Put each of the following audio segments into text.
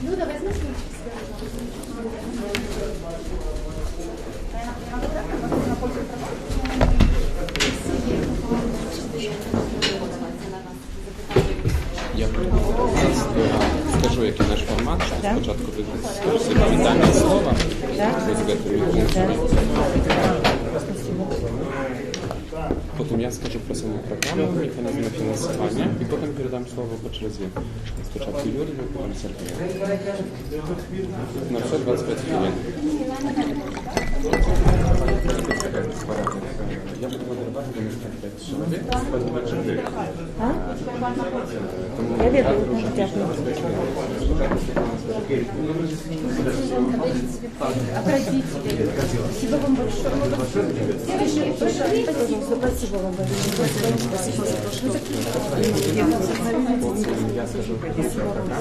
Люда, возьми Я скажу, який наш формат. Спочатку ви привітальне слово. Потім я скажу про саму програму, механізми фінансування, і потім передам слово по черзі. Спочатку Юрію, потім Сергію. На все 25 хвилин. Я буду модерувати до міста 5 чоловік, сподіваюся, ви. Я веду, дякую. Спасибо вам большое. Спасибо вам большое. Я скажу про програму.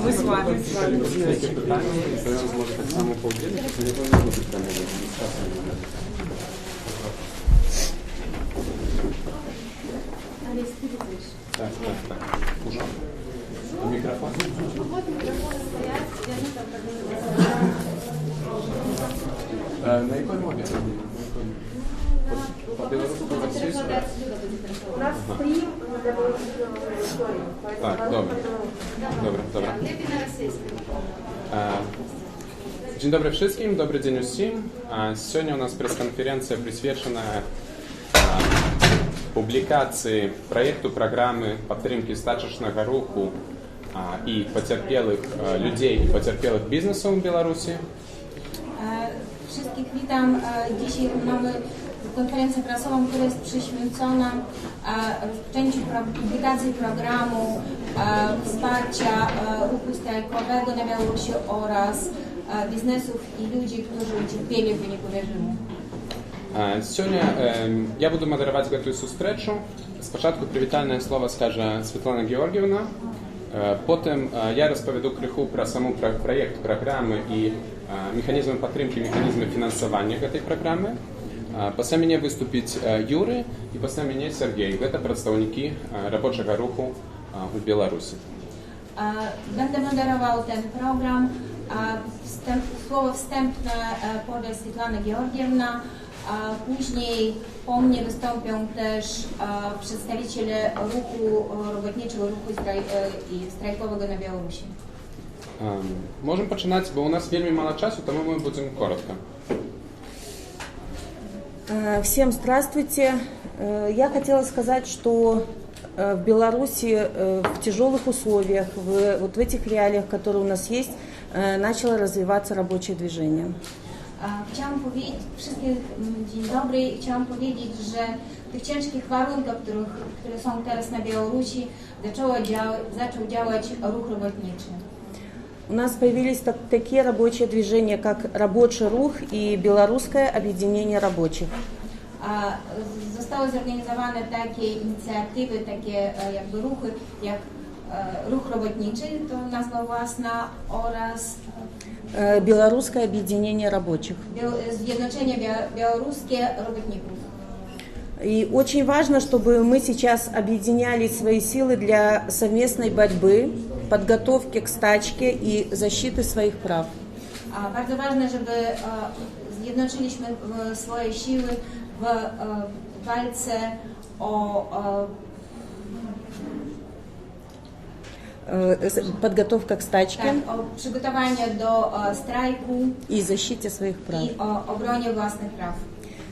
Мы с вами. Які питання, то я зможу так само пооб'єднати, що ніхто не буде прямо. Так. Уже? Микрофон? Вот микрофоны стоят, и они там На якій мові? По-білоруськи, по-російськи? У нас стрим для истории. Так, добре. Lepiej na rosyjskim. Dzień dobry wszystkim, dobry dzień усім. Сьогодні у нас прес-конференція присвячена публікації проєкту програми підтримки стачечного руху і потерпілих людей, і потерпілих бізнесу в Білорусі. Wszystkich witam. Dzisiaj mamy konferencję prasową, która jest przyświęcona rozpoczęciu publikacji programu wsparcia ruchu strajkowego na Białorusi oraz biznesów i ludzi, którzy ucierpieli w wyniku reżimu. Сьогодні я буду модерувати цю зустрічу. Спочатку привітальне слово скаже Світлана Георгіївна. Потім я розповіду криху про саму проєкт програми і механізми підтримки, механізми фінансування цієї програми. Після мене виступить Юрій і після мене Сергій. Це представники робочого руху у Білорусі. Będę moderował ten program. Słowo wstępne poda Svetlana Georgievna. Później po mnie wystąpią też przedstawiciele ruchu robotniczego ruchu i strajkowego na Białorusi. Можемо починати, бо у нас вельми мало часу, тому ми будемо коротко. Всем здравствуйте. Я хотела сказать, что в Беларуси в тяжелых условиях, вот в этих реалиях, которые у нас есть, начало развиваться рабочее движение. Chciałam powiedzieć wszystkim dzień dobry i chciałam powiedzieć, że w tych ciężkich warunkach, które są teraz na Białorusi, zaczął działać ruch robotniczy. У нас появились такие рабочие движения, как Рабочий рух и Белорусское объединение рабочих. Zostały zorganizowane takie inicjatywy, takie jakby ruchy, jak Ruch Robotniczy, to nazwa własna, oraz Белорусское объединение рабочих. Zjednoczenie Białoruskie Robotników. И очень важно, чтобы мы сейчас объединяли свои силы для совместной борьбы, подготовки к стачке и защиты своих прав. Bardzo ważne, żeby zjednoczyliśmy swoje siły w walce o подготовка к стачке, o przygotowanie do strajku и защите своих прав. I o obronie własnych praw.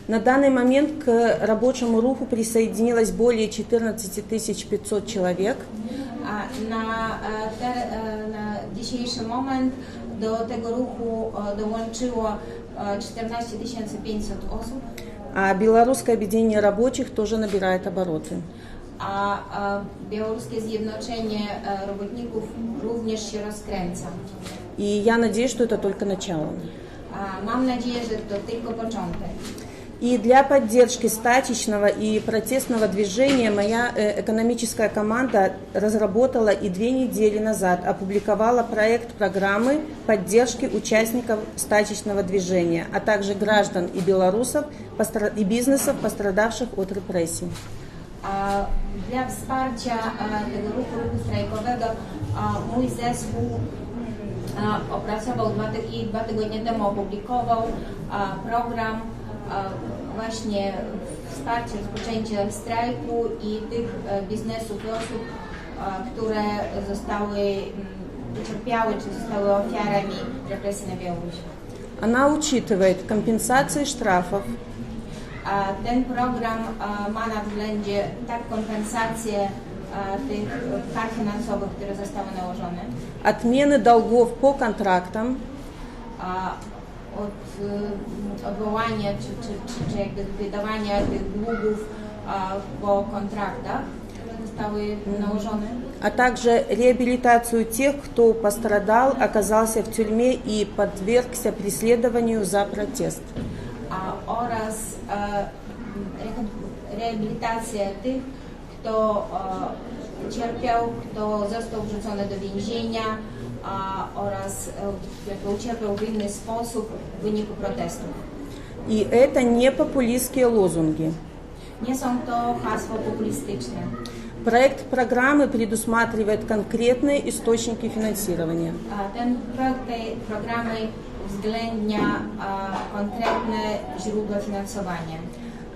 На данный момент к рабочему руху присоединилось более 14 500 человек. Na dzisiejszy moment do tego ruchu dołączyło 14 500 osób. А Белорусское объединение рабочих тоже набирает обороты. A Białoruskie Zjednoczenie Robotników również się rozkręca. И я надеюсь, что это только начало. Mam nadzieję, że to tylko początek. И для поддержки стачечного и протестного движения моя экономическая команда разработала и 2 недели назад опубликовала проект программы поддержки участников стачечного движения, а также граждан и белорусов и бизнесов, пострадавших от репрессий. Dla wsparcia tego ruchu strajkowego mój zespół opracował 2 tygodnie temu opublikował program właśnie wsparcia rozpoczęcia strajku i tych biznesów i osób, które ucierpiały czy zostały ofiarami represji na Białorusi. Она учитывает компенсации штрафов, Ten program ma na względzie tak kompensacje tych kar finansowych, które zostały nałożone, отмены долгов по контрактам, od odwołania czy jakby wydawania tych długów po kontraktach, które zostały nałożone, а также реабилитацию тех, кто пострадал, оказался в тюрьме и подвергся преследованию за протест. oraz rehabilitację tych, kto cierpiał, kto został wrzucony do więzienia oraz ucierpiał w inny sposób w wyniku protestów. И это не популистские лозунги. Nie są to hasła populistyczne. Проект программы предусматривает конкретные источники финансирования. Ten projekt tej programy uwzględnia konkretne źródła finansowania.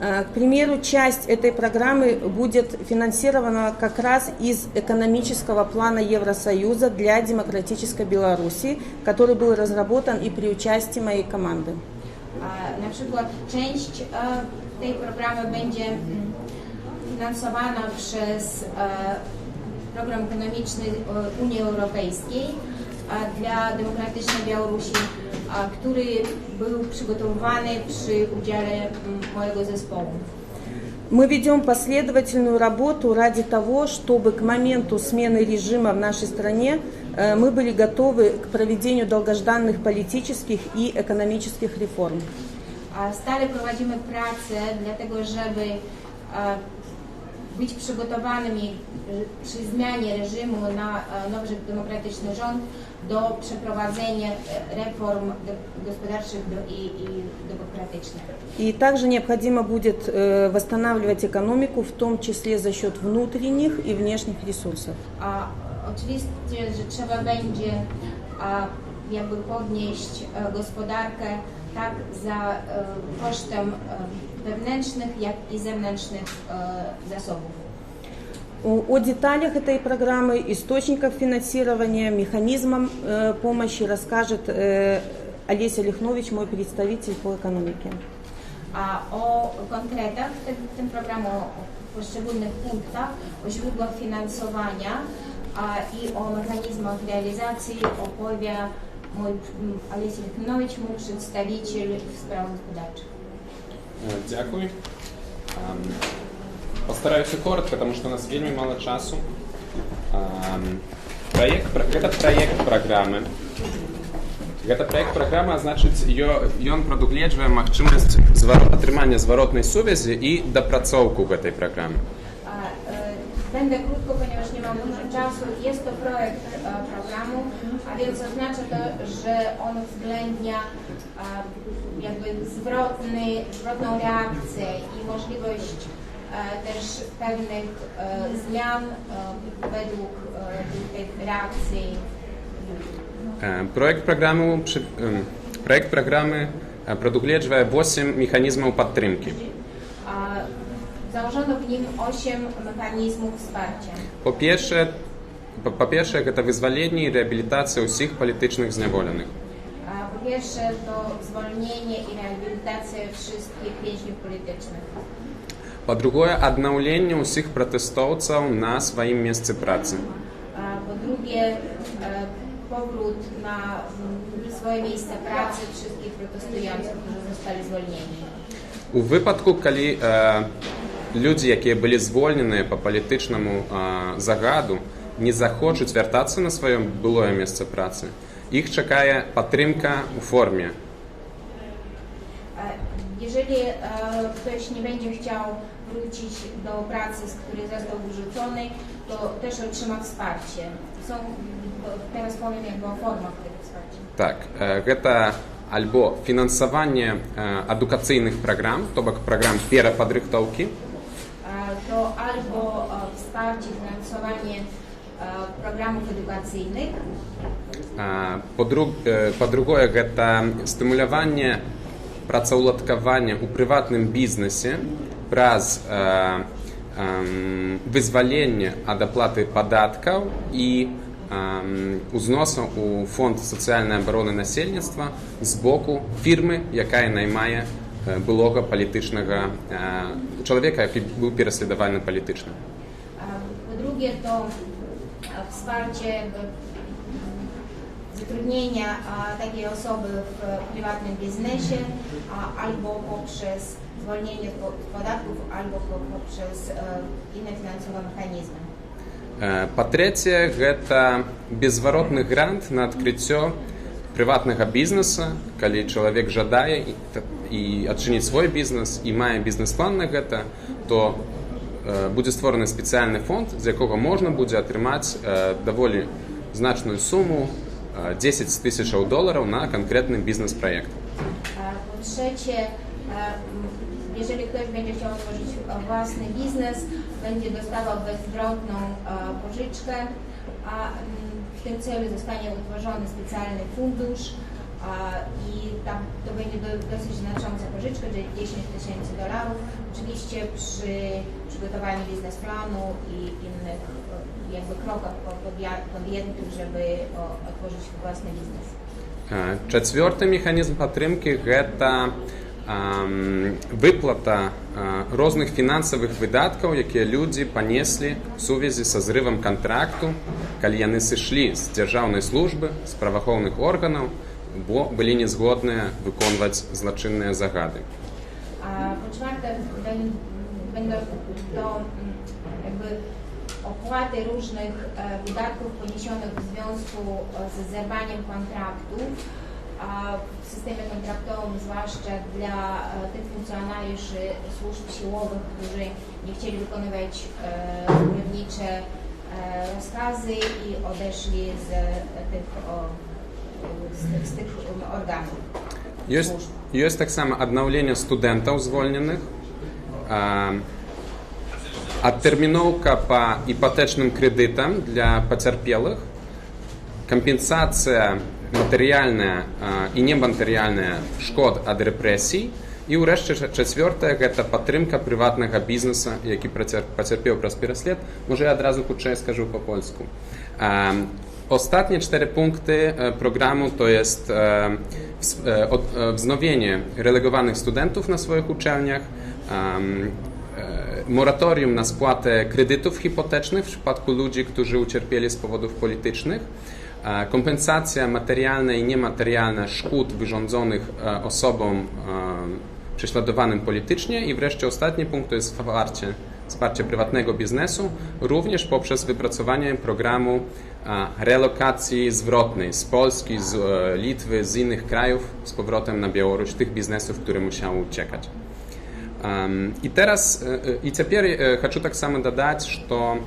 К примеру, часть этой программы будет финансирована как раз из экономического плана Евросоюза для демократической Беларуси, который был разработан и при участии моей команды. Na przykład część tej programy będzie finansowana przez program ekonomiczny Unii Europejskiej dla demokratycznej Białorusi, który był przygotowywany przy udziale mojego zespołu. Мы ведем последовательную работу ради того, чтобы к моменту смены режима в нашей стране мы были готовы к проведению долгожданных политических и экономических реформ. Stale prowadzimy pracę dlatego, żeby być przygotowanym przy zmianie reżimu na nowy demokratyczny rząd do przeprowadzenia reform gospodarczych и демократичных. И также необходимо будет восстанавливать экономику, в том числе за счет внутренних и внешних ресурсов. Oczywiście, że trzeba będzie jakby podnieść gospodarkę tak za kosztem wewnętrznych, jak i zewnętrznych zasobów. О деталях этой программы, источниках финансирования, механизмам помощи расскажет Олеся Лихнович, мой представитель по экономике. O konkretach tego programu, o poszczególnych punktach, o źródłach finansowania i o mechanizmach realizacji opowie mój Олеся Лихнович, mój przedstawiciel w sprawach gospodarczych. Дякую. Постараюсь коротко, потому что у нас вельмі мало часу. Гэта проект программы. Гэта проект программы, а значыць, ён прадугледжвае магчымасць атрымання зваротнай сувязі і дапрацоўку гэтай праграмы. Będę krótko, ponieważ nie mam dużo czasu. Jest to projekt programu, a więc oznacza to, że on uwzględnia jakby zwrotną reakcję i możliwość też pewnych zmian według tych reakcji. Проект программы прадугледжвае 8 механізмаў падтрымкі. Założono w nim 8 mechanizmów wsparcia. Po pierwsze, гэта вызваленне і рэабілітацыя ўсіх палітычных зняволеных. Po pierwsze, to zwolnienie i rehabilitacja wszystkich więźniów politycznych. Po drugie, аднаўленне ўсіх пратэстоўцаў на сваім месцы працы. Po drugie, powrót na swoje miejsce pracy wszystkich protestujących, którzy zostali zwolnieni. У выпадку, калі людзі, якія былі звольненыя па палітычнаму загаду, не захочуць вяртацца на сваё былое месца працы, іх чакае падтрымка ў форме Jeżeli ktoś nie będzie chciał wrócić do pracy, z której został wyrzucony, to też otrzyma wsparcie. Teraz powiem jakby o formach tego wsparcia. Tak, гэта альбо фінансаванне адукацыйных праграм, то бок праграм перападрыхтоўкі, To albo wsparcie, finansowanie programów edukacyjnych, па-другое, гэта стымуляванне працаўладкавання ў прыватным бізнесе праз вызваленне ад аплаты падаткаў і узносаў у фонд сацыяльнай абароны насельніцтва з боку фірмы, якая наймае былога палітычнага чалавека, які быў пераследаваны палітычна. Po drugie to wsparcie zatrudnienia takiej osoby w prywatnym biznesie albo poprzez zwolnienie od podatków, albo poprzez inne finansowe mechanizmy. Па-трэцяе, гэта беззваротны грант на адкрыццё прыватнага бізнеса, калі чалавек жадае і адчыніць свой бізнес і мае бізнес-план на гэта, то будзе створаны спецыяльны фонд, з якога можна будзе атрымаць даволі значную суму $10 000 na konkretny biznes-projekt. Po trzecie, jeżeli ktoś będzie chciał otworzyć własny biznes, będzie dostawał bezzwrotną pożyczkę, a w tym celu zostanie utworzony specjalny fundusz i tam to będzie dosyć znacząca pożyczka, czyli $10 000, oczywiście przy przygotowaniu biznesplanu i innych jakby krokach podjętych, żeby otworzyć własny biznes. Чацвёрты механізм падтрымкі гэта выплата розных фінансавых выдаткаў, якія людзі панеслі ў сувязі са зрывам кантракту, калі яны сышлі з дзяржаўнай службы, з праваахоўных органаў, бо былі незгодныя wykonywać злачынныя загады. Po czwarte, będą to jakby opłaty różnych wydatków poniesionych w związku z zerwaniem kontraktów w systemie kontraktowym, zwłaszcza dla tych funkcjonariuszy służb siłowych, którzy nie chcieli wykonywać urzędnicze rozkazy i odeszli z tych organów. Jest tak samo adnаўленне студэнтаў звольненых, адтэрміноўка па іпатечным крэдытам для пацярпелых, кампенсацыя матэрыяльная і нематэрыяльная шкод ад рэпрэсій і ўрэшце чацвёртае гэта падтрымка прыватнага бізнеса, які пацярпеў праз пераслед. Можа, я адразу хутчэй скажу па-польску. Ostatnie 4 punkty programu to jest wznowienie relegowanych studentów na swoich uczelniach, moratorium na spłatę kredytów hipotecznych w przypadku ludzi, którzy ucierpieli z powodów politycznych, kompensacja materialna i niematerialna szkód wyrządzonych osobom prześladowanym politycznie i wreszcie ostatni punkt to jest wsparcie prywatnego biznesu, również poprzez wypracowanie programu relokacji zwrotnej z Polski, z Litwy, z innych krajów z powrotem na Białoruś, tych biznesów, które musiały uciekać. I teraz, i теперь хочу так само додать, что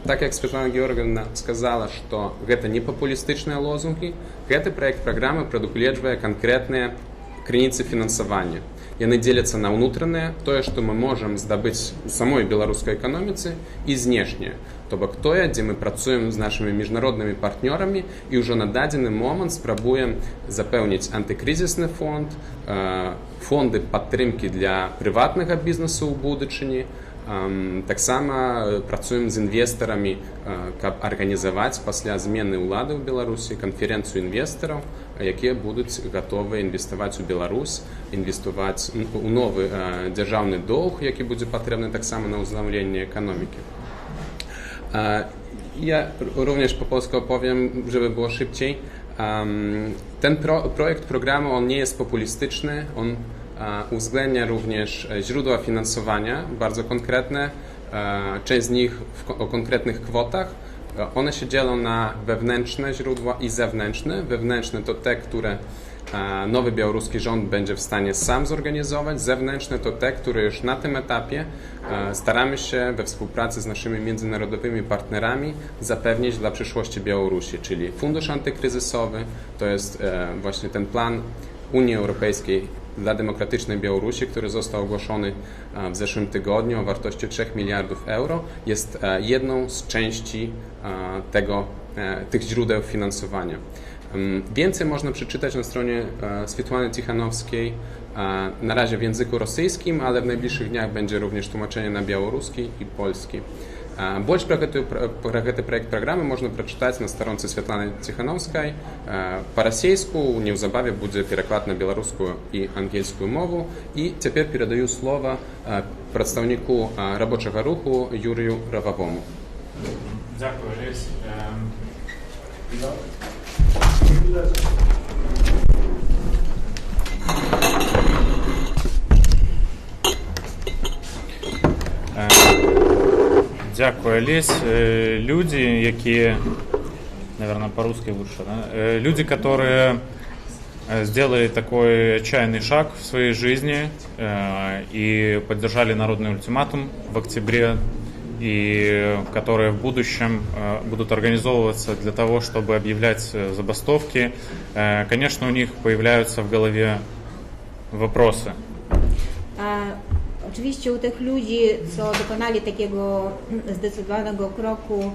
так как Светлана Георгиевна сказала, что это не популистичные лозунги, этот проект программы предугледжвае конкретные крыніцы фінансавання. Яны дзеляцца на ўнутраныя, тое, што мы можам здабыць у самой беларускай эканоміцы і знешняе. То бок тое, дзе мы працуем з нашымі міжнароднымі партнёрамі і ўжо на дадзены момант спрабуем запэўніць антыкрызісны фонд, фонды падтрымкі для прыватнага бізнесу ў будучыні. Таксама працуем з інвестарамі, каб арганізаваць пасля змены ўлады ў Беларусі канферэнцыю інвестараў, якія будуць гатовыя інвеставаць у Беларусь, інвеставаць у новы дзяржаўны доўг, які будзе патрэбны таксама на ўзнаўленне эканомікі. Ja również po polsku opowiem, żeby było szybciej. Ten projekt programu on nie jest populistyczny, on uwzględnia również źródła finansowania, bardzo konkretne, część z nich o konkretnych kwotach, One się dzielą na wewnętrzne źródła i zewnętrzne. Wewnętrzne to te, które nowy białoruski rząd będzie w stanie sam zorganizować. Zewnętrzne to te, które już na tym etapie staramy się we współpracy z naszymi międzynarodowymi partnerami zapewnić dla przyszłości Białorusi, czyli fundusz antykryzysowy, to jest właśnie ten plan Unii Europejskiej dla demokratycznej Białorusi, który został ogłoszony w zeszłym tygodniu o wartości 3 miliardów euro, jest jedną z części tych źródeł finansowania. Więcej można przeczytać na stronie Swiatłany Cichanowskiej, na razie w języku rosyjskim, ale w najbliższych dniach będzie również tłumaczenie на białoruski i polski. Больше про гэты проект праграмы можна прачытаць на старонцы Святланы Ціханаўскай. Па-расейску неўзабаве будзе пераклад на беларускую і ангельскую мову. І цяпер перадаю слова прадстаўніку рабочага руху Юрыю Рававому. Дякую, Олесь. Дякую, Олесь. Люди, якія, наверное, по-русски лучше, да? Люди, которые сделали такой отчаянный шаг в своей жизни и поддержали народный ультиматум в октябре, и которые в будущем будут организовываться для того, чтобы объявлять забастовки, конечно, у них появляются в голове wопросы. Oczywiście u tych ludzi, co dokonali takiego zdecydowanego kroku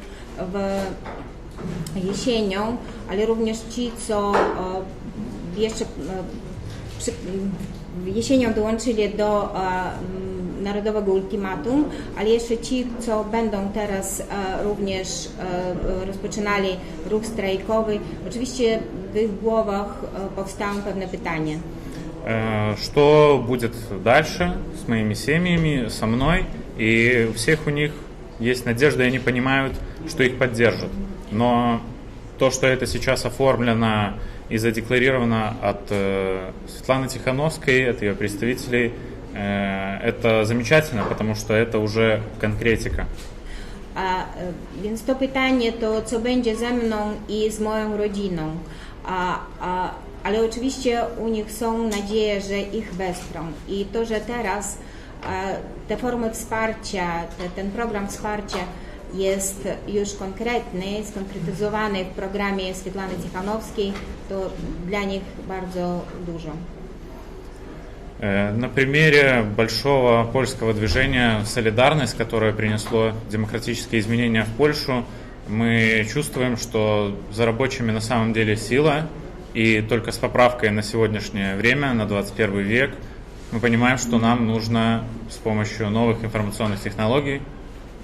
jesienią, ale również ci, co jeszcze jesienią dołączyli do narodowego ultimatum, ale jeszcze ci, co będą teraz również rozpoczynali ruch strajkowy, oczywiście w ich głowach powstają pewne pytania. Что будет дальше с моими семьями, со мной, и у всех у них есть надежда, и они понимают, что их поддержат. Но то, что это сейчас оформлено и задекларировано от Светланы Тихановской, от ее представителей, это замечательно, потому что это уже конкретика. Więc to pytanie to, co będzie ze mną i z moją rodziną. Ale oczywiście u nich są nadzieje, że ich wesprą. I to, że teraz te formy wsparcia, ten program wsparcia jest już konkretny, skonkretyzowany w programie Swiatlany Cichanowskiej, to dla nich bardzo dużo. На примере большого польского движения «Солидарность», которое принесло демократические изменения в Польшу, мы чувствуем, что за рабочими на самом деле сила, и только с поправкой на сегодняшнее время, на 21 век, мы понимаем, что нам нужно с помощью новых информационных технологий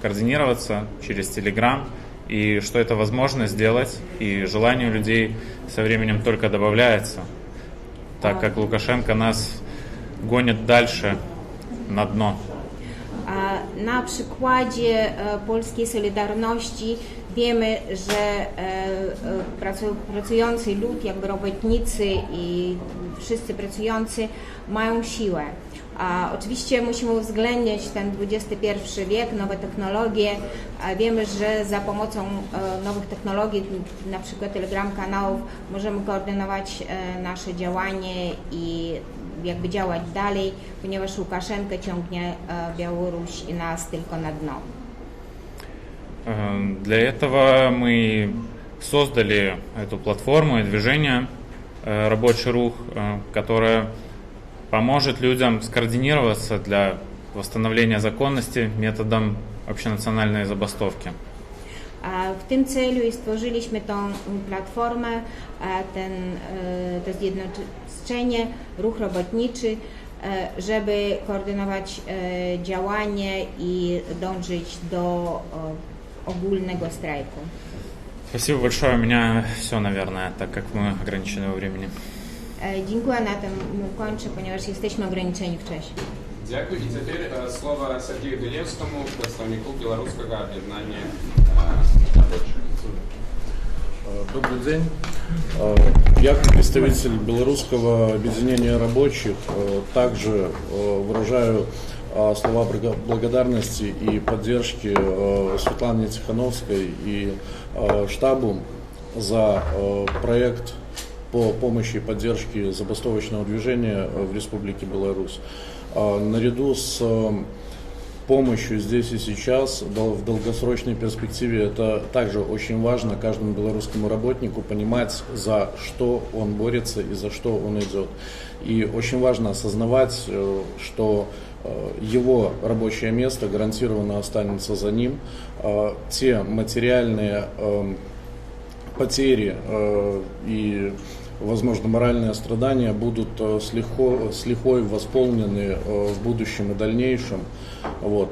координироваться через Telegram, и что это возможно сделать, и желание у людей со временем только добавляется, так как Лукашенко нас gonią dalsze na dno. Na przykładzie polskiej Solidarności wiemy, że pracujący lud, jakby robotnicy i wszyscy pracujący mają siłę. Oczywiście musimy uwzględniać ten XXI wiek, nowe technologie. Wiemy, że za pomocą nowych technologii, na przykład Telegram kanałów, możemy koordynować nasze działanie i jakby działać dalej, ponieważ Łukaszenka ciągnie Białoruś i nas tylko na dno. Для этого мы создали эту платформу и движение «Рабочий рух», которое поможет людям скоординироваться для восстановления законности методом общенациональной забастовки. W tym celu stworzyliśmy tą platformę, to zjednoczenie, ruch robotniczy, żeby koordynować działanie i dążyć do ogólnego strajku. Спасибо большое. У меня все, наверное, так как мы ограничены во времени. Dziękuję, na tym kończę, ponieważ jesteśmy ograniczeni w czasie. Дякую. І тепер слово Сергію Білєвському, представнику Білоруського об'єднання рабочих. Добрый день. Я, как представитель Белорусского объединения рабочих, также выражаю слова благодарности и поддержки Светлане Тихановской и штабу за проект по помощи и поддержке забастовочного движения в Республике Беларусь. Наряду с помощью здесь и сейчас, в долгосрочной перспективе, это также очень важно каждому белорусскому работнику понимать, за что он борется и за что он идет. И очень важно осознавать, что его рабочее место гарантированно останется за ним. Те материальные потери и, возможно, моральные страдания будут с лихвой восполнены в будущем и дальнейшем. Вот.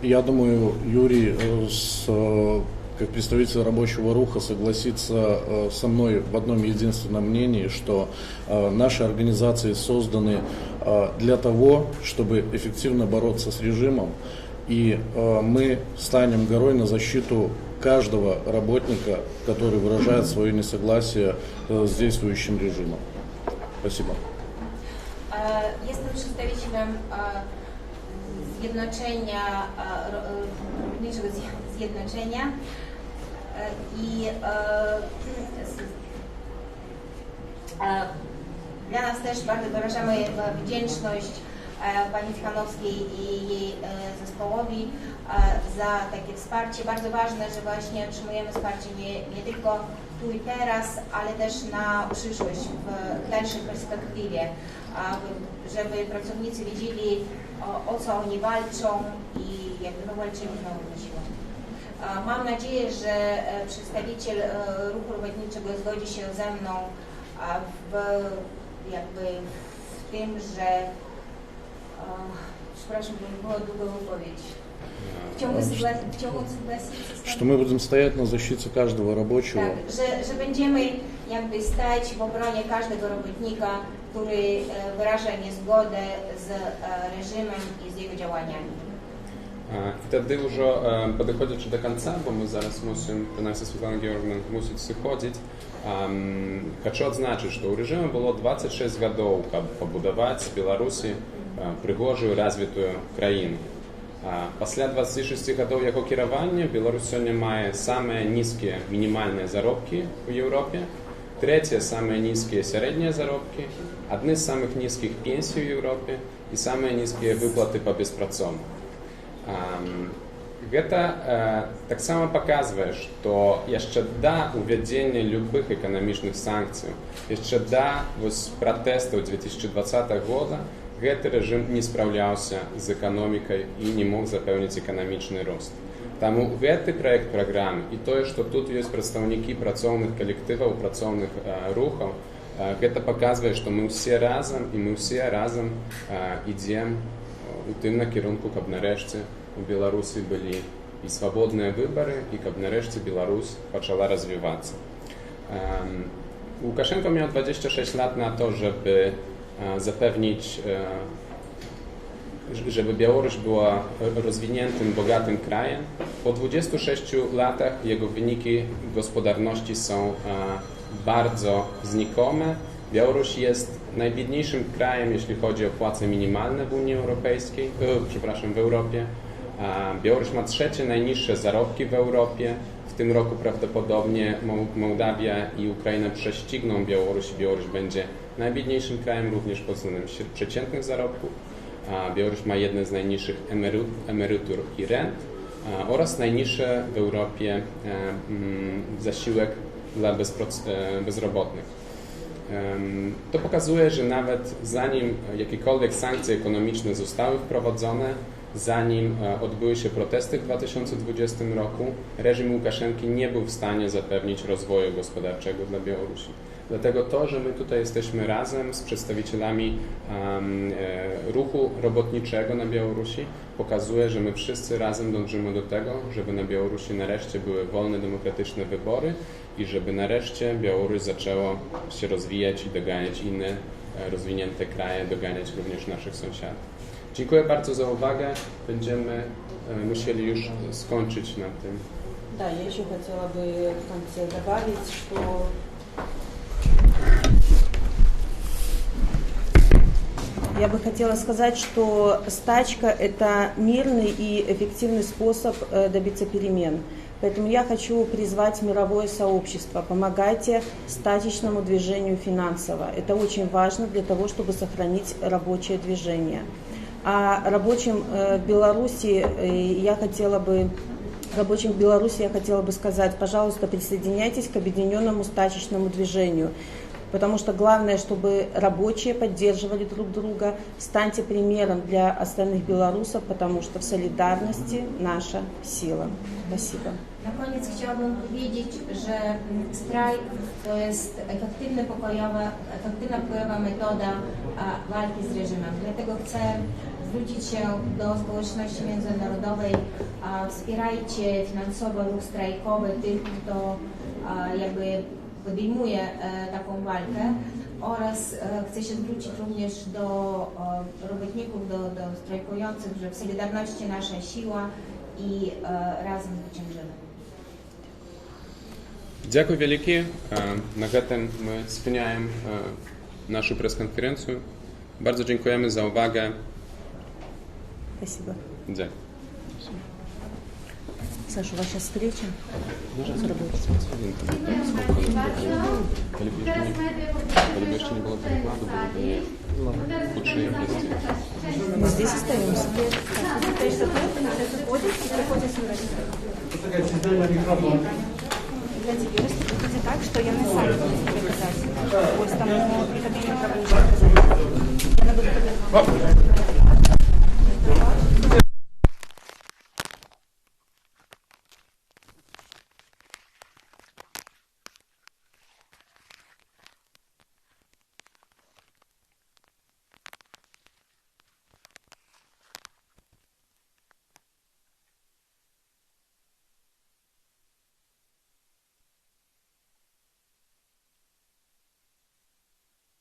Я думаю, Юрий, как представитель рабочего руха, согласится со мной в одном единственном мнении, что наши организации созданы для того, чтобы эффективно бороться с режимом, и мы станем горой на защиту каждого работника, который выражает свое несогласие с действующим режимом. Спасибо. Jestem przedstawicielem Zjednoczenia, Robotniczego Zjednoczenia i dla nas też bardzo wyrażamy wdzięczność pani Tichanowskiej i jej zespołowi za takie wsparcie. Bardzo ważne, że właśnie otrzymujemy wsparcie nie tylko tu i teraz, ale też na przyszłość, w dalszej perspektywie, żeby pracownicy wiedzieli, o co oni walczą i jakby walczymy na siłą. Mam nadzieję, że przedstawiciel ruchu robotniczego zgodzi się ze mną w tym, że przepraszam, bo była długa wypowiedź. Chciałbym согласиться, что мы будем стоять на защите каждого рабочего. Tak, że będziemy jakby stać w obronie każdego robotnika, który wyraża niezgodę z reżimem i z jego działaniami. Wtedy już podchodzić do końca, bo my zaraz musimy, принаймні Світлана Георгіївна мусить сходить. Хочу odznaczyć, że u reżimu było 26 годов, aby pobudować w Białorusi прыгожую, развитую краіну. Пасля 26 годов яго кіравання Беларусь сёння мае самыя нізкія мінімальныя заробкі ў Еўропе, трэція самыя нізкія сярэднія заробкі, адны з самых нізкіх пенсій у Еўропе і самыя нізкія выплаты па беспрацоўных. Гэта таксама паказвае, што яшчэ да увядзення любых эканамічных санкцыяў, яшчэ да пратэстаў 2020 года гэты рэжым не спраўляўся з эканомікай і не мог запэўніць эканамічны рост. Таму гэты праект праграмы і тое, што тут ёсць прадстаўнікі працоўных калектываў, працоўных рухаў, гэта паказвае, што мы ўсе разам і мы ўсе разам ідзем у тым накірунку, каб нарэшце у Беларусі былі і свабодныя выбары, і каб нарэшце Беларусь пачала развівацца. Łukaszenko miał 26 lat na to, żeby zapewnić, żeby Białoruś była rozwiniętym, bogatym krajem. Po 26 latach jego wyniki gospodarności są bardzo znikome. Białoruś jest najbiedniejszym krajem, jeśli chodzi o płace minimalne w Unii Europejskiej, w Europie. Białoruś ma trzecie najniższe zarobki w Europie. W tym roku prawdopodobnie Mołdawia i Ukraina prześcigną Białoruś i Białoruś będzie najbiedniejszym krajem również pod względem przeciętnych zarobków. Białoruś ma jedne z najniższych emerytur i rent oraz najniższy w Europie zasiłek dla bezrobotnych. To pokazuje, że nawet zanim jakiekolwiek sankcje ekonomiczne zostały wprowadzone, zanim odbyły się protesty w 2020 roku, reżim Łukaszenki nie był w stanie zapewnić rozwoju gospodarczego dla Białorusi. Dlatego to, że my tutaj jesteśmy razem z przedstawicielami ruchu robotniczego na Białorusi, pokazuje, że my wszyscy razem dążymy do tego, żeby na Białorusi nareszcie były wolne, demokratyczne wybory i żeby nareszcie Białoruś zaczęło się rozwijać i doganiać inne rozwinięte kraje, doganiać również naszych sąsiadów. Dziękuję bardzo za uwagę. Będziemy musieli już skończyć na tym. Да, я еще хотела бы в конце добавить, что я бы хотела сказать, что стачка – это мирный и эффективный способ добиться перемен. Поэтому я хочу призвать мировое сообщество. Помогайте стачечному движению финансово. Это очень важно для того, чтобы сохранить рабочее движение. А рабочим Беларуси я хотела бы сказать, пожалуйста, присоединяйтесь к объединенному стачечному движению. Потому что главное, чтобы рабочие поддерживали друг друга. Станьте примером для остальных белорусов, потому что в солидарности наша сила. Спасибо. Na koniec chciałabym powiedzieć, że strajk to jest efektywna pokojowa metoda walki z reżimem. Dlatego chcę zwrócić się do społeczności międzynarodowej. Wspierajcie finansowo ruch strajkowy tych, kto jakby podejmuje taką walkę, oraz chcę się zwrócić również do robotników, do strajkujących, że w Solidarności nasza siła i razem zwyciężymy. Дякую вялікі. На гэтым мы спыняем нашу прэс-канферэнцыю. Bardzo dziękujemy za uwagę. Спасибо. Дякую. Саша, у вас сейчас встреча? Teraz jeszcze nie było przykładu, byłoby uczenie kwestii. Мы здесь остаемся. Для тебя выступите так, что я на сайте буду показать. Ось там приходили правильно.